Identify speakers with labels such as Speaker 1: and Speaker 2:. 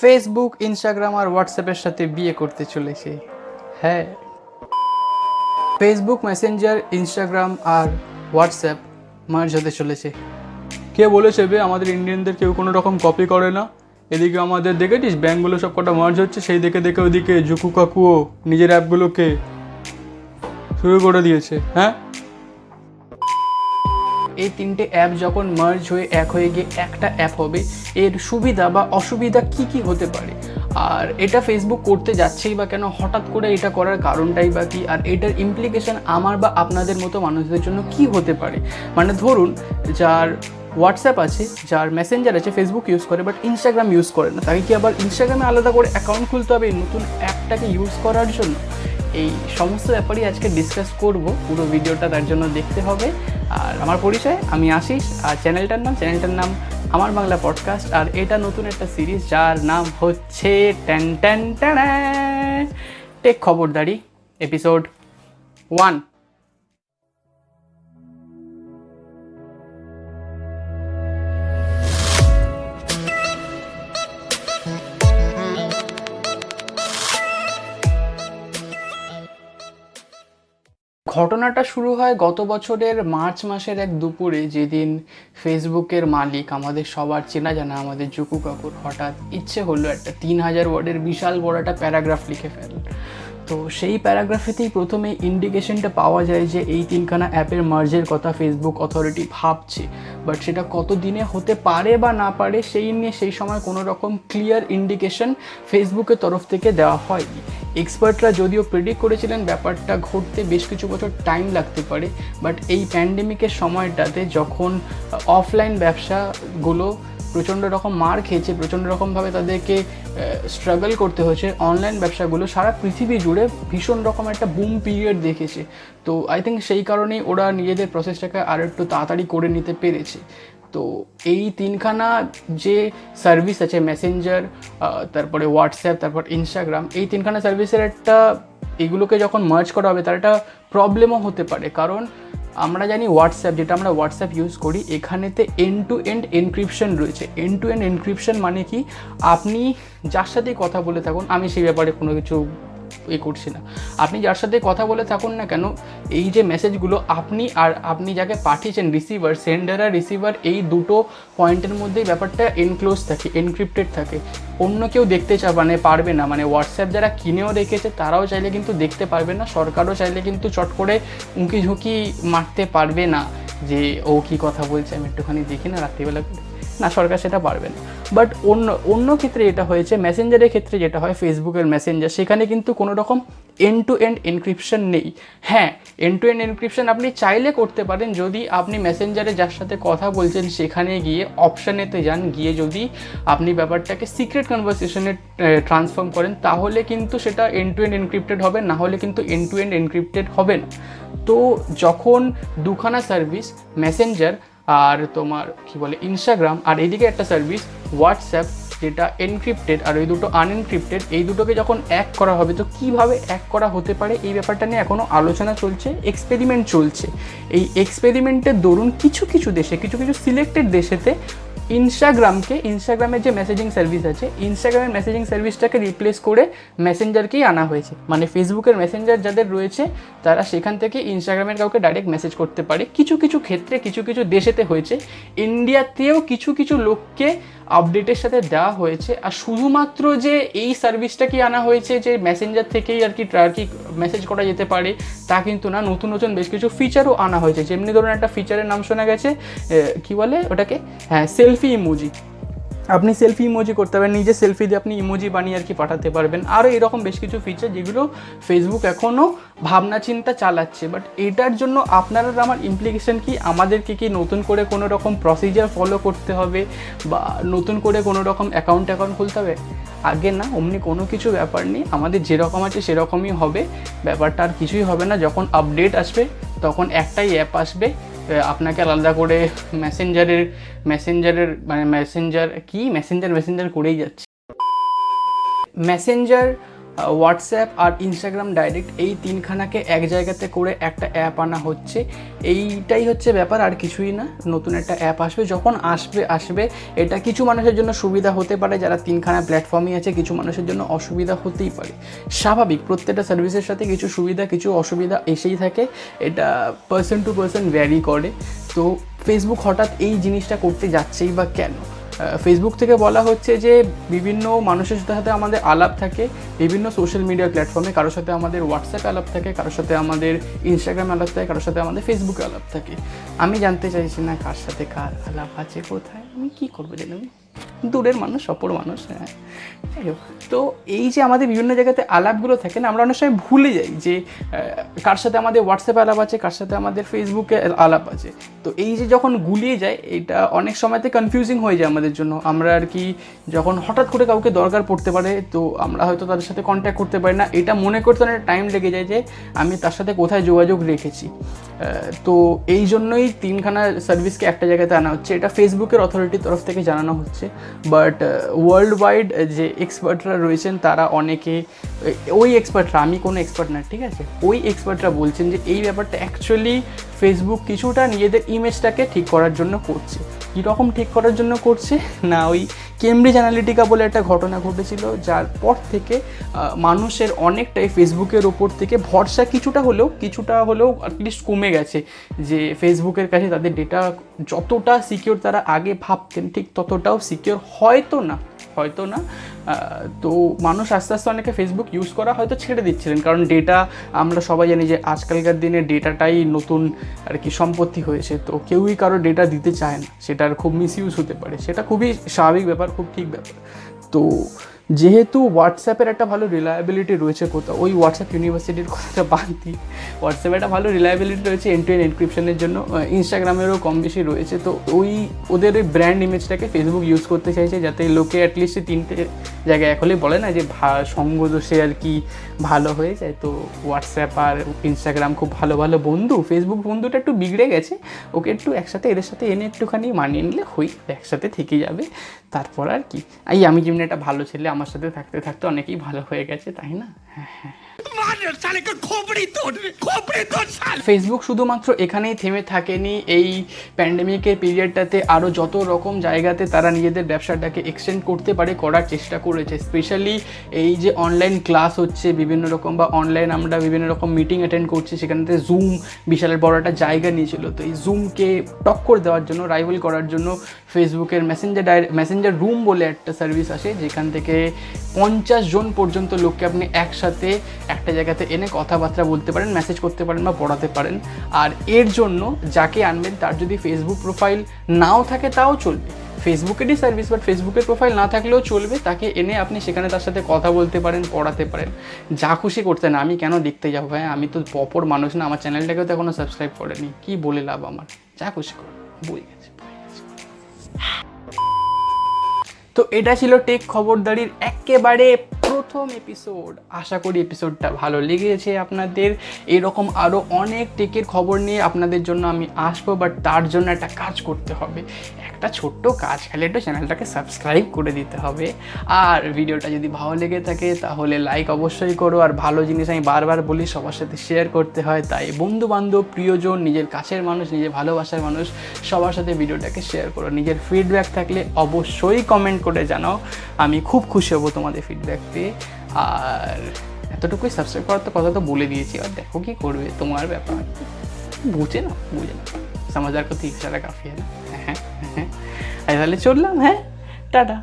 Speaker 1: Facebook, Instagram আর হোয়াটসঅ্যাপের সাথে বিয়ে করতে চলেছে। হ্যাঁ, ফেসবুক, মেসেঞ্জার, ইনস্টাগ্রাম আর হোয়াটসঅ্যাপ মার্জ হতে চলেছে। কে বলেছে বে আমাদের ইন্ডিয়ানদের কেউ কোনো রকম কপি করে না? এদিকে আমাদের দেখেছিস ব্যাঙ্কগুলো সব কটা মার্জ হচ্ছে, সেই দেখে দেখে ওদিকে জুকু কাকুও নিজের অ্যাপগুলোকে শুরু করে দিয়েছে। হ্যাঁ, এই তিনটে অ্যাপ যখন মার্জ হয়ে এক হয়ে গিয়ে একটা অ্যাপ হবে, এর সুবিধা বা অসুবিধা কি কি হতে পারে, আর এটা ফেসবুক করতে যাচ্ছেই বা কেন, হঠাৎ করে এটা করার কারণটাই বা কি, আর এটার ইমপ্লিকেশন আমার বা আপনাদের মতো মানুষদের জন্য কি হতে পারে। মানে ধরুন, যার হোয়াটসঅ্যাপ আছে, যার মেসেঞ্জার আছে, ফেসবুক ইউজ করে বাট ইনস্টাগ্রাম ইউজ করে না, তাকে কি আবার ইনস্টাগ্রামে আলাদা করে অ্যাকাউন্ট খুলতে হবে এই নতুন অ্যাপটাকে ইউজ করার জন্য? এই সমস্ত ব্যাপারেই আজকে ডিসকাস করব। পুরো ভিডিওটা তার জন্য দেখতে হবে। আর আমার পরিচয়, আমি আশিস, আর চ্যানেলটার নাম আমার বাংলা পডকাস্ট। আর এটা নতুন একটা সিরিজ যার নাম হচ্ছে ট্যান ট্যান ট্যান টেক খবরদারি এপিসোড 1। ঘটনাটা শুরু হয় গত বছরের মার্চ মাসের এক দুপুরে, যেদিন ফেসবুকের মালিক, আমাদের সবার চেনা জানা আমাদের জুকু কাকুর হঠাৎ ইচ্ছে হলো একটা 3000 ওয়ার্ডের বিশাল বড় একটা প্যারাগ্রাফ লিখে ফেল। তো সেই প্যারাগ্রাফেতেই প্রথমে ইন্ডিকেশনটা পাওয়া যায় যে এই তিনখানা অ্যাপের মার্জের কথা ফেসবুক অথরিটি ভাবছে, বাট সেটা কত দিনে হতে পারে বা না পারে সেই নিয়ে সেই সময় কোনো রকম ক্লিয়ার ইন্ডিকেশন ফেসবুকের তরফ থেকে দেওয়া হয়নি। এক্সপার্টরা যদিও প্রেডিক্ট করেছিলেন ব্যাপারটা ঘটতে বেশ কিছু বছর টাইম লাগতে পারে, বাট এই প্যান্ডেমিকের সময়টাতে যখন অফলাইন ব্যবসাগুলো প্রচণ্ড রকম মার খেয়েছে, প্রচণ্ড রকমভাবে তাদেরকে স্ট্রাগল করতে হয়েছে, অনলাইন ব্যবসাগুলো সারা পৃথিবী জুড়ে ভীষণ রকম একটা বুম পিরিয়ড দেখেছে। তো আই থিঙ্ক সেই কারণেই ওরা নিজেদের প্রসেসটাকে আর একটু তাড়াতাড়ি করে নিতে পেরেছে। তো এই তিনখানা যে সার্ভিস আছে, মেসেঞ্জার, তারপরে হোয়াটসঅ্যাপ, তারপর ইনস্টাগ্রাম, এই তিনখানা সার্ভিসের একটা, এগুলোকে যখন মার্জ করা হবে তার একটা প্রবলেমও হতে পারে। কারণ আমরা জানি হোয়াটসঅ্যাপ, যেটা আমরা হোয়াটসঅ্যাপ ইউজ করি, এখানেতে এন্ড টু এন্ড এনক্রিপশন রয়েছে। এন্ড টু এন্ড এনক্রিপশন মানে কি, আপনি যার সাথেই কথা বলে থাকুন, আমি সেই ব্যাপারে কোনো কিছু করছি না, আপনি যার সাথে কথা বলে থাকুন না কেন, এই যে মেসেজগুলো আপনি যাকে পাঠিয়েছেন, রিসিভার, সেন্ডার আর রিসিভার, এই দুটো পয়েন্টের মধ্যেই ব্যাপারটা এনক্লোজ থাকে, এনক্রিপ্টেড থাকে। অন্য কেউ দেখতে পারবে না। মানে হোয়াটসঅ্যাপ যারা কিনেও রেখেছে তারাও চাইলে কিন্তু দেখতে পারবে না, সরকারও চাইলে কিন্তু চট করে উঁকি ঝুঁকি মারতে পারবে না যে ও কি কথা বলছে, আমি একটুখানি দেখি না রাত্রিবেলা করে। না, সরকার সেটা পারবে না। বাট অন্য ক্ষেত্রে এটা হয়েছে, মেসেঞ্জারের ক্ষেত্রে যেটা হয়, ফেসবুকের মেসেঞ্জার, সেখানে কিন্তু কোনো রকম এন্ড টু এন্ড এনক্রিপশন নেই। হ্যাঁ, এন্ড টু এন্ড এনক্রিপশন আপনি চাইলে করতে পারেন, যদি আপনি মেসেঞ্জারে যার সাথে কথা বলছেন সেখানে গিয়ে অপশানেতে যান, গিয়ে যদি আপনি ব্যাপারটাকে সিক্রেট কনভারসেশনে ট্রান্সফর্ম করেন, তাহলে কিন্তু সেটা এন্ড টু এন্ড এনক্রিপ্টেড হবে, না হলে কিন্তু এন্ড টু এন্ড এনক্রিপ্টেড হবে না। তো যখন দুখানা সার্ভিস, মেসেঞ্জার আর তোমার কি বলে ইনস্টাগ্রাম, আর এদিকে একটা সার্ভিস হোয়াটসঅ্যাপ, যেটা এনক্রিপ্টেড আর ওই দুটো আনএনক্রিপ্টেড, এই দুটোকে যখন এক করা হবে, তো কীভাবে এক করা হতে পারে এই ব্যাপারটা নিয়ে এখনও আলোচনা চলছে, এক্সপেরিমেন্ট চলছে। এই এক্সপেরিমেন্টের দরুন কিছু কিছু সিলেক্টেড দেশেতে ইনস্টাগ্রামের যে মেসেজিং সার্ভিস আছে, ইনস্টাগ্রামের মেসেজিং সার্ভিসটাকে রিপ্লেস করে মেসেঞ্জারকেই আনা হয়েছে। মানে ফেসবুকের মেসেঞ্জার যাদের রয়েছে তারা সেখান থেকে ইনস্টাগ্রামের কাউকে ডাইরেক্ট মেসেজ করতে পারে। কিছু কিছু ক্ষেত্রে কিছু কিছু দেশেতে হয়েছে, ইন্ডিয়াতেও কিছু কিছু লোককে আপডেটের সাথে দেওয়া হয়েছে। আর শুধুমাত্র যে এই সার্ভিসটা কি আনা হয়েছে যে মেসেঞ্জার থেকেই আর কি মেসেজ করা যেতে পারে তা কিন্তু না, নতুন নতুন বেশ কিছু ফিচারও আনা হয়েছে। যেমনি ধরুন একটা ফিচারের নাম শোনা গেছে, কি বলে ওটাকে, হ্যাঁ, সেলফি ইমোজি। আপনি সেলফি ইমোজি করতে পারবেন, নিজে সেলফি দিয়ে আপনি ইমোজি বানিয়ে আর কি পাঠাতে পারবেন। আরও এরকম বেশ কিছু ফিচার যেগুলো ফেসবুক এখনও ভাবনা চিন্তা চালাচ্ছে। বাট এটার জন্য আপনার আর আমার ইমপ্লিকেশন কি, আমাদেরকে কি নতুন করে কোনো রকম প্রসিজার ফলো করতে হবে বা নতুন করে কোনো রকম অ্যাকাউন্ট খুলতে হবে? আগে না, অমনি কোনো কিছু ব্যাপার নেই, আমাদের যেরকম আছে সেরকমই হবে, ব্যাপারটা আর কিছুই হবে না। যখন আপডেট আসবে তখন একটাই অ্যাপ আসবে, আপনাকে আলাদা করে মেসেঞ্জার করেই যাচ্ছে। মেসেঞ্জার হোয়াটসঅ্যাপ আর ইনস্টাগ্রাম ডাইরেক্ট এই তিনখানাকে এক জায়গাতে করে একটা অ্যাপ আনা হচ্ছে। এইটাই হচ্ছে ব্যাপার, আর কিছুই না। নতুন একটা অ্যাপ আসবে, যখন আসবে এটা কিছু মানুষের জন্য সুবিধা হতে পারে যারা তিনখানা প্ল্যাটফর্মই আছে, কিছু মানুষের জন্য অসুবিধা হতেই পারে। স্বাভাবিক, প্রত্যেকটা সার্ভিসের সাথে কিছু সুবিধা কিছু অসুবিধা এসেই থাকে, এটা পার্সন টু পার্সন ভ্যারি করে। তো ফেসবুক হঠাৎ এই জিনিসটা করতে যাচ্ছেই বা কেন? ফেসবুক থেকে বলা হচ্ছে যে বিভিন্ন মানুষের সাথে আমাদের আলাপ থাকে বিভিন্ন সোশ্যাল মিডিয়া প্ল্যাটফর্মে, কারোর সাথে আমাদের হোয়াটসঅ্যাপে আলাপ থাকে, কারোর সাথে আমাদের ইনস্টাগ্রামে আলাপ থাকে, কারোর সাথে আমাদের ফেসবুকে আলাপ থাকে। আমি জানতে চাইছি না কার সাথে কার আলাপ আছে, কোথায়, আমি কী করবো জানি, দূরের মানুষ, অপর মানুষ। হ্যাঁ, যাই হোক। তো এই যে আমাদের বিভিন্ন জায়গাতে আলাপগুলো থাকে না, আমরা অনেক সময় ভুলে যাই যে কার সাথে আমাদের হোয়াটসঅ্যাপে আলাপ আছে, কার সাথে আমাদের ফেসবুকে আলাপ আছে। তো এই যে যখন গুলিয়ে যায়, এটা অনেক সময়তে কনফিউজিং হয়ে যায় আমাদের জন্য। আমরা আর কি যখন হঠাৎ করে কাউকে দরকার পড়তে পারে, তো আমরা হয়তো তাদের সাথে কন্ট্যাক্ট করতে পারি না, এটা মনে করতে অনেক টাইম লেগে যায় যে আমি তার সাথে কোথায় যোগাযোগ রেখেছি। তো এই জন্যই তিনখানা সার্ভিসকে একটা জায়গাতে আনা হচ্ছে। এটা ফেসবুকের অথরিটির তরফ থেকে জানানো হচ্ছে, বাট ওয়ার্ল্ড ওয়াইড যে এক্সপার্টরা রয়েছেন তারা অনেকে, ওই এক্সপার্টরা, আমি কোনো এক্সপার্ট না, ঠিক আছে, ওই এক্সপার্টরা বলছেন যে এই ব্যাপারটা অ্যাকচুয়ালি ফেসবুক কিছুটা নিজেদের ইমেজটাকে ঠিক করার জন্য করছে। কীরকম ঠিক করার জন্য করছে না, ওই কেমব্রিজ অ্যানালিটিকা বলে একটা ঘটনা ঘটেছিল, যার পর থেকে মানুষের অনেকটাই ফেসবুকের ওপর থেকে ভরসা কিছুটা হলেও অ্যাটলিস্ট কমে গেছে। যে ফেসবুকের কাছে তাদের ডেটা যতটা সিকিওর তারা আগে ভাবতেন, ঠিক ততটাও সিকিওর হয়তো না। তো মানুষ আস্তে আস্তে অনেকে ফেসবুক ইউজ করা হয়তো ছেড়ে দিচ্ছিলেন, কারণ ডেটা, আমরা সবাই জানি যে আজকালকার দিনে ডেটাটাই নতুন আর কি সম্পত্তি হয়েছে। তো কেউই কারো ডেটা দিতে চায় না, সেটার খুব মিসইউজ হতে পারে, সেটা খুবই স্বাভাবিক ব্যাপার, খুব ঠিক ব্যাপার। তো যেহেতু হোয়াটসঅ্যাপের একটা ভালো রিলায়েবিলিটি রয়েছে, কোথাও ওই হোয়াটসঅ্যাপ ইউনিভার্সিটির কথাটা বাদ দিই, হোয়াটসঅ্যাপে একটা ভালো রিলায়েবিলিটি রয়েছে এন্ড টু এন্ড এনক্রিপশনের জন্য, ইনস্টাগ্রামেরও কম বেশি রয়েছে। তো ওদের ওই ব্র্যান্ড ইমেজটাকে ফেসবুক ইউজ করতে চাইছে, যাতে লোকে অ্যাটলিস্ট তিনটে জায়গায় এখনই বলে না যে সঙ্গ দোষে আর কি ভালো হয়ে যায়। তো হোয়াটসঅ্যাপ আর ইনস্টাগ্রাম খুব ভালো বন্ধু, ফেসবুক বন্ধুটা একটু বিগড়ে গেছে, ওকে একটু একসাথে এদের সাথে এনে একটুখানি মানিয়ে নিলে একসাথে থেকে যাবে। তারপর আর কি, আমি যেমনি একটা ভালো ছেলে, আমার সাথে থাকতে থাকতে অনেকেই ভালো হয়ে গেছে, তাই না? হ্যাঁ। ফেসবুক শুধুমাত্র এখানেই থেমে থাকেনি, এই প্যান্ডেমিকের পিরিয়ডটাতে আরও যত রকম জায়গাতে তারা নিজেদের ব্যবসাটাকে এক্সটেন্ড করতে পারে করার চেষ্টা করেছে। স্পেশালি এই যে অনলাইন ক্লাস হচ্ছে বিভিন্ন রকম, বা অনলাইন আমরা বিভিন্ন রকম মিটিং অ্যাটেন্ড করছি, সেখানে জুম বিশাল বড় একটা জায়গা নিয়েছিল। তো এই জুমকে টক্কর দেওয়ার জন্য, রাইভাল করার জন্য ফেসবুকের মেসেঞ্জার রুম বলে একটা সার্ভিস আসে, যেখান থেকে 50 জন পর্যন্ত লোককে আপনি একসাথে একটা জায়গাতে এনে কথাবার্তা বলতে পারেন, মেসেজ করতে পারেন বা পড়াতে পারেন। আর এর জন্য যাকে আনবেন তার যদি ফেসবুক প্রোফাইল নাও থাকে তাও চলবে, ফেসবুকেরই সার্ভিস, বাট ফেসবুকের প্রোফাইল না থাকলেও চলবে, তাকে এনে আপনি সেখানে তার সাথে কথা বলতে পারেন, পড়াতে পারেন, যা খুশি করতে। না আমি কেন দেখতে যাবো ভাই, আমি তো পপর মানুষ না, আমার চ্যানেলটাকেও তো এখনও সাবস্ক্রাইব করেনি, কি বলে লাভ আমার, যা খুশি করো, বই গেছে। তো এটা ছিল টেক খবরদারির একেবারে প্রথম এপিসোড। আশা করি এপিসোডটা ভালো লেগেছে আপনাদের। এরকম আরও অনেক টেকের খবর নিয়ে আপনাদের জন্য আমি আসবো, বাট তার জন্য একটা কাজ করতে হবে, একটা ছোট্ট কাজ, খালি একটু চ্যানেলটাকে সাবস্ক্রাইব করে দিতে হবে। আর ভিডিওটা যদি ভালো লেগে থাকে তাহলে লাইক অবশ্যই করো। আর ভালো জিনিস আমি বারবার বলি সবার সাথে শেয়ার করতে হয়, তাই বন্ধুবান্ধব, প্রিয়জন, নিজের কাছের মানুষ, নিজের ভালোবাসার মানুষ, সবার সাথে ভিডিওটাকে শেয়ার করো। নিজের ফিডব্যাক থাকলে অবশ্যই কমেন্ট করে জানাও, আমি খুব খুশি হব তোমাদের ফিডব্যাক পেয়ে। আর এতটুকুই, সাবস্ক্রাইব করার তো কথা তো বলে দিয়েছি, আর দেখো কি করবে, তোমার ব্যাপার, বুঝে না সমাজার কথা ইশারা কাফি, হ্যাঁ। তাহলে চললাম, হ্যাঁ, টাটা।